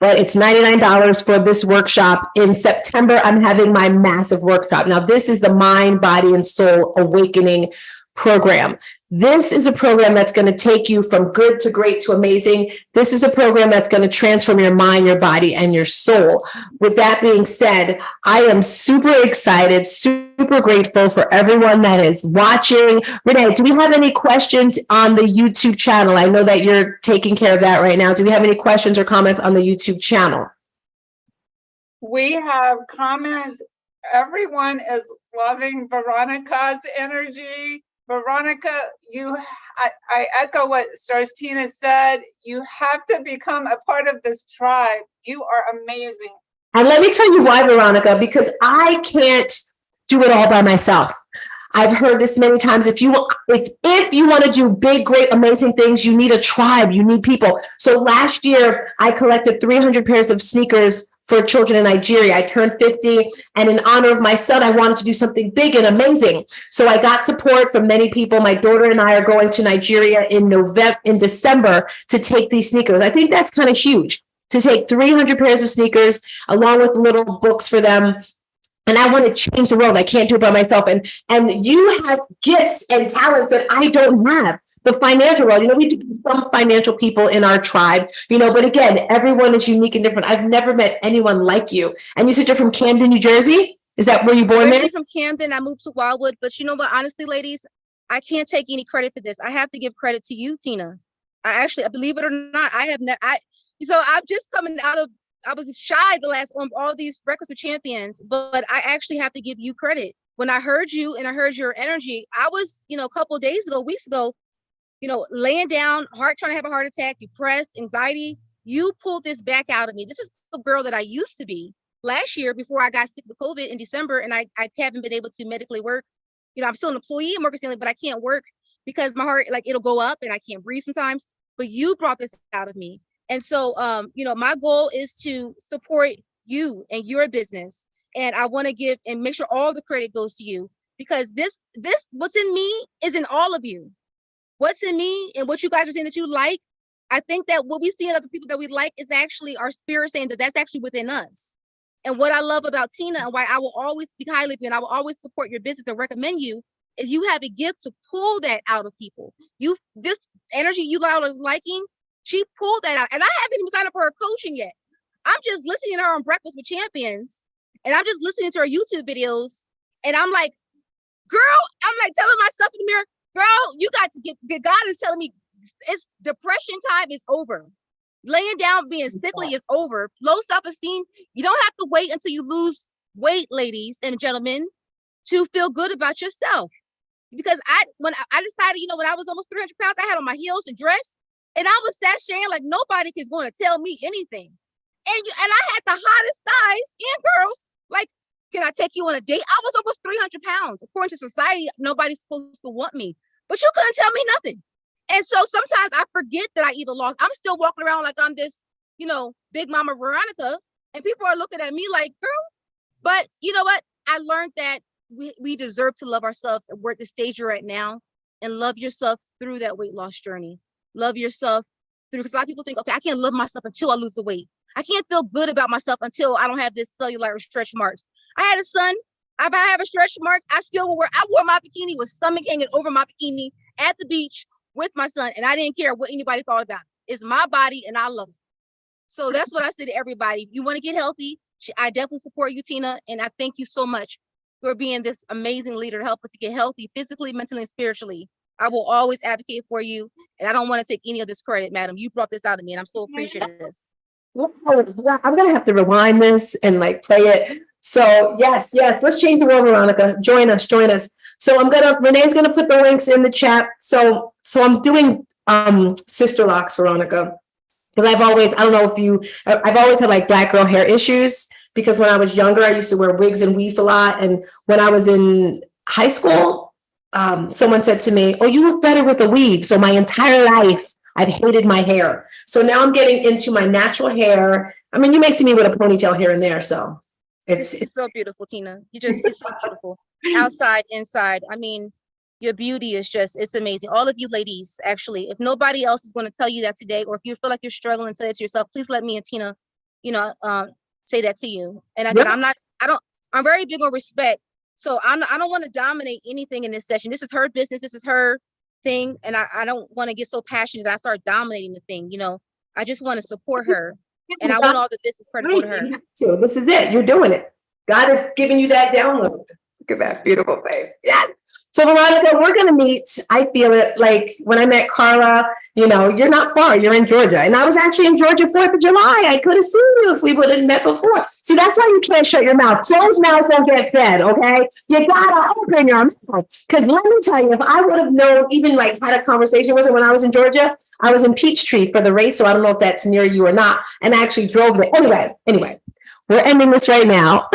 But it's $99 for this workshop. In September, I'm having my massive workshop. Now, this is the Mind, Body, and Soul Awakening program. This is a program that's going to take you from good to great to amazing. This is a program that's going to transform your mind, your body, and your soul. With that being said, I am super excited, super grateful for everyone that is watching. Renee, do we have any questions on the YouTube channel? I know that you're taking care of that right now. Do we have any questions or comments on the YouTube channel? We have comments. Everyone is loving Veronica's energy. Veronica, I echo what Stars Tina said. You have to become a part of this tribe. You are amazing. And let me tell you why, Veronica, because I can't do it all by myself. I've heard this many times. If you want to do big, great, amazing things, you need a tribe, you need people. So last year, I collected 300 pairs of sneakers for children in Nigeria. I turned 50, and in honor of my son, I wanted to do something big and amazing. So I got support from many people. My daughter and I are going to Nigeria in December to take these sneakers. I think that's kind of huge, to take 300 pairs of sneakers along with little books for them. And I want to change the world. I can't do it by myself. And you have gifts and talents that I don't have. The financial world, we do some financial people in our tribe, but again, everyone is unique and different. I've never met anyone like you. And you said you're from Camden, New Jersey? Is that where you born there? I'm from Camden. I moved to Wildwood, but you know what? Honestly, ladies, I can't take any credit for this. I have to give credit to you, Tina. I believe it or not, so I'm just coming out of, I was shy on all these Breakfast with Champions, but I actually have to give you credit. When I heard you and I heard your energy, I was, a couple of weeks ago, laying down, trying to have a heart attack, depressed, anxiety. You pulled this back out of me. This is the girl that I used to be last year before I got sick with COVID in December, and I haven't been able to medically work. I'm still an employee at Morgan Stanley, but I can't work because my heart, it'll go up and I can't breathe sometimes. But you brought this out of me. And so, my goal is to support you and your business. And I want to give and make sure all the credit goes to you, because this what's in me is in all of you. What's in me and what you guys are saying that you like, I think that what we see in other people that we like is actually our spirit saying that that's actually within us. And what I love about Tina and why I will always speak highly of you and I will always support your business and recommend you is you have a gift to pull that out of people. This energy you is liking, she pulled that out. And I haven't even signed up for her coaching yet. I'm just listening to her on Breakfast with Champions, and I'm just listening to her YouTube videos. And I'm like, girl, telling myself in the mirror, girl, you got to get, God is telling me it's depression time is over. Laying down, being sickly is over. Low self-esteem. You don't have to wait until you lose weight, ladies and gentlemen, to feel good about yourself. Because when I decided, when I was almost 300 pounds, I had on my heels and dress, and I was sashaying like nobody is going to tell me anything. And I had the hottest guys and girls like, can I take you on a date? I was almost 300 pounds. According to society, nobody's supposed to want me, but you couldn't tell me nothing. And so sometimes I forget that I even lost. I'm still walking around like I'm this, big mama Veronica, and people are looking at me like, girl. But you know what? I learned that we deserve to love ourselves, and we're at the stage you're at now, and love yourself through that weight loss journey. Love yourself through, because a lot of people think, okay, I can't love myself until I lose the weight. I can't feel good about myself until I don't have this cellular stretch marks. I had a son. If I have a stretch mark, I wore my bikini with stomach hanging over my bikini at the beach with my son, and I didn't care what anybody thought about it. It's my body, and I love it. So that's what I say to everybody. If you want to get healthy, I definitely support you, Tina, and I thank you so much for being this amazing leader to help us to get healthy physically, mentally, and spiritually. I will always advocate for you, and I don't want to take any of this credit, madam. You brought this out of me, and I'm so appreciative. I'm going to have to rewind this and play it. So yes, let's change the world, Veronica. Join us. So Renee's going to put the links in the chat. So I'm doing sister locks, Veronica, because I've always had Black girl hair issues, because when I was younger, I used to wear wigs and weaves a lot. And when I was in high school, someone said to me, "Oh, you look better with a weave." So my entire life, I've hated my hair. So now I'm getting into my natural hair. I mean, you may see me with a ponytail here and there. So It's so beautiful, Tina. It's so beautiful. Outside, inside. I mean, your beauty is just, it's amazing. All of you ladies, actually, if nobody else is going to tell you that today, or if you feel like you're struggling, tell it to yourself, please let me and Tina, say that to you. And again, Yep. I'm very big on respect. So I don't want to dominate anything in this session. This is her business. This is her thing. And I don't want to get so passionate that I start dominating the thing. I just want to support her. And I want all the business credit to her. So this is it. You're doing it. God is giving you that download. Look at that beautiful face. Yes. So Veronica, we're going to meet. I feel it like when I met Carla, you're not far. You're in Georgia. And I was actually in Georgia 4th of July. I could have seen you if we would have met before. See, that's why you can't shut your mouth. Closed mouths don't get fed, okay? You got to open your mouth. Because let me tell you, if I would have known, even like had a conversation with her when I was in Georgia, I was in Peachtree for the race. So I don't know if that's near you or not. And I actually drove there. Anyway. We're ending this right now.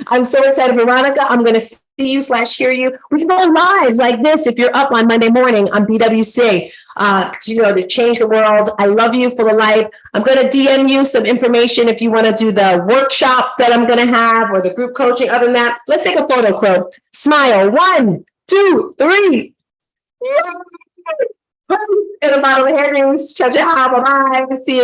I'm so excited, Veronica. I'm going to see you / hear you. We can go live like this if you're up on Monday morning on BWC, to change the world. I love you for the life. I'm going to DM you some information if you want to do the workshop that I'm going to have or the group coaching. Other than that, let's take a photo, Crow. Smile. 1, 2, 3. And a bottle of hair grease. Bye-bye. See you again.